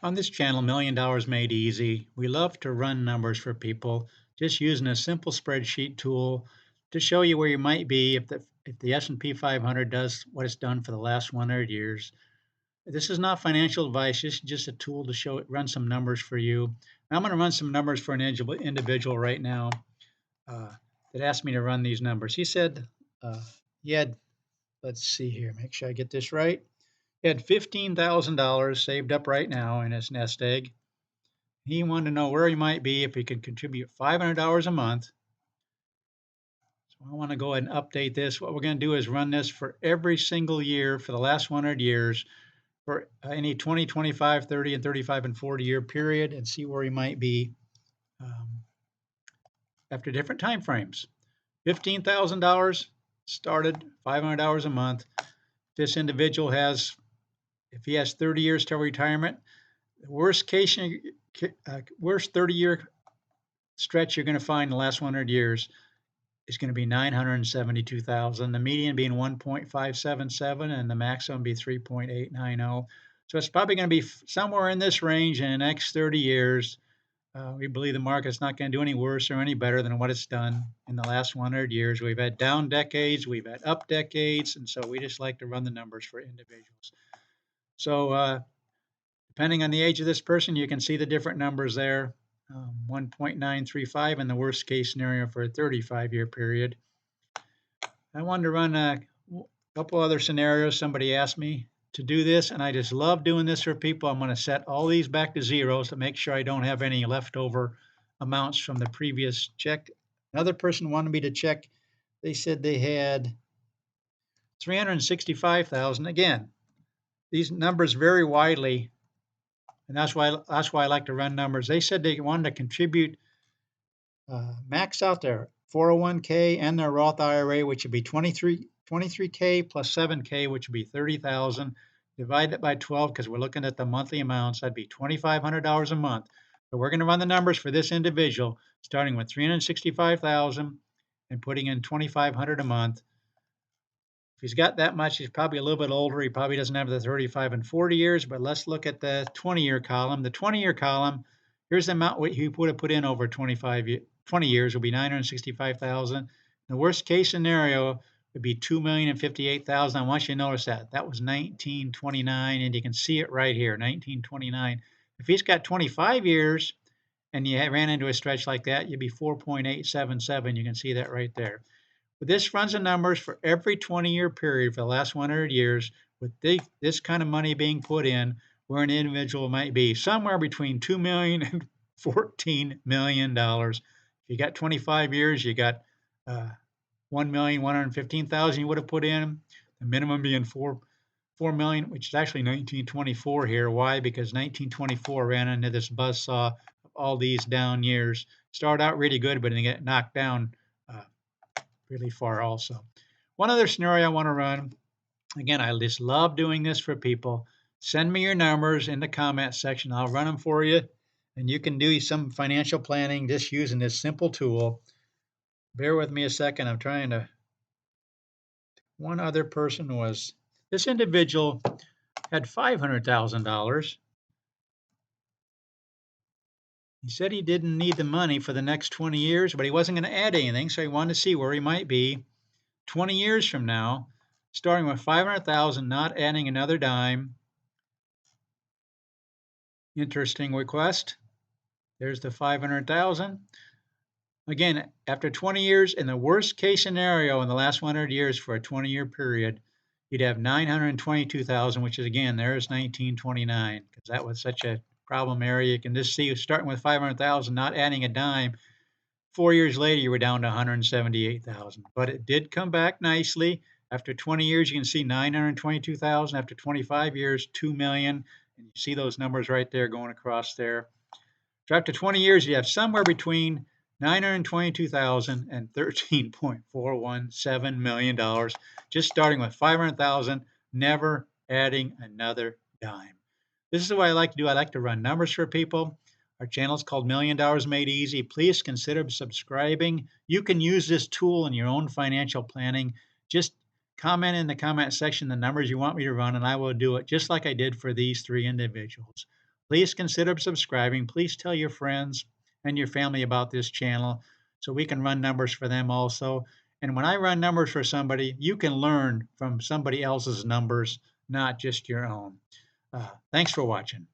On this channel, $1 Million Made Easy, we love to run numbers for people just using a simple spreadsheet tool to show you where you might be if the S&P 500 does what it's done for the last 100 years. This is not financial advice, just a tool to run some numbers for you. I'm going to run some numbers for an individual right now uh, that asked me to run these numbers. He said uh, he had, let's see here, make sure I get this right. He had $15,000 saved up right now in his nest egg. He wanted to know where he might be if he could contribute $500 a month. So I want to go ahead and update this. What we're going to do is run this for every single year for the last 100 years for any 20, 25, 30, and 35 and 40-year period and see where he might be um, after different time frames. $15,000 started, $500 a month. This individual has, if he has 30 years till retirement, the worst 30-year stretch you're going to find in the last 100 years is going to be 972,000. The median being 1.577 and the maximum be 3.890. So it's probably going to be somewhere in this range in the next 30 years. We believe the market's not going to do any worse or any better than what it's done in the last 100 years. We've had down decades, we've had up decades, and so we just like to run the numbers for individuals. So depending on the age of this person, you can see the different numbers there. 1.935 in the worst case scenario for a 35-year period. I wanted to run a couple other scenarios. Somebody asked me to do this, and I just love doing this for people. I'm going to set all these back to zeros to make sure I don't have any leftover amounts from the previous check. Another person wanted me to check. They said they had 365,000. Again, these numbers vary widely, and that's why I like to run numbers. They said they wanted to contribute, max out their 401k and their Roth IRA, which would be 23k plus 7k, which would be 30,000. Divide it by 12 because we're looking at the monthly amounts. That'd be $2,500 a month. So we're going to run the numbers for this individual, starting with 365,000 and putting in 2,500 a month. If he's got that much, he's probably a little bit older. He probably doesn't have the 35 and 40 years, but let's look at the 20-year column. The 20-year column, here's the amount he would have put in over 20 years will be 965,000. The worst case scenario would be 2,058,000. I want you to notice that. That was 1929, and you can see it right here, 1929. If he's got 25 years and you ran into a stretch like that, you'd be 4.877. You can see that right there. But this runs the numbers for every 20-year period for the last 100 years with this kind of money being put in, where an individual might be somewhere between $2 million and $14 million. If you got 25 years, you got 1,115,000 you would have put in. The minimum being 4 million, which is actually 1924 here. Why? Because 1924 ran into this buzzsaw of all these down years. Started out really good, but then get knocked down uh, really far also. One other scenario I want to run. Again, I just love doing this for people. Send me your numbers in the comment section. I'll run them for you. And you can do some financial planning just using this simple tool. Bear with me a second. I'm trying to. One other person was this individual had $500,000. He said he didn't need the money for the next 20 years, but he wasn't going to add anything. So he wanted to see where he might be 20 years from now, starting with 500,000, not adding another dime. Interesting request. There's the 500,000. Again, after 20 years, in the worst case scenario in the last 100 years for a 20-year period, you'd have 922,000, which is again, there's 1929, because that was such a problem area. You can just see starting with 500,000, not adding a dime. 4 years later, you were down to 178,000, but it did come back nicely. After 20 years, you can see 922,000. After 25 years, 2 million. And you see those numbers right there going across there. So after 20 years, you have somewhere between 922,000 and $13.417 million, just starting with 500,000, never adding another dime. This is what I like to do. I like to run numbers for people. Our channel is called $1 Million Made Easy. Please consider subscribing. You can use this tool in your own financial planning. Just comment in the comment section the numbers you want me to run, and I will do it just like I did for these three individuals. please consider subscribing. Please tell your friends and your family about this channel so we can run numbers for them also. And when I run numbers for somebody, you can learn from somebody else's numbers, not just your own. Thanks for watching.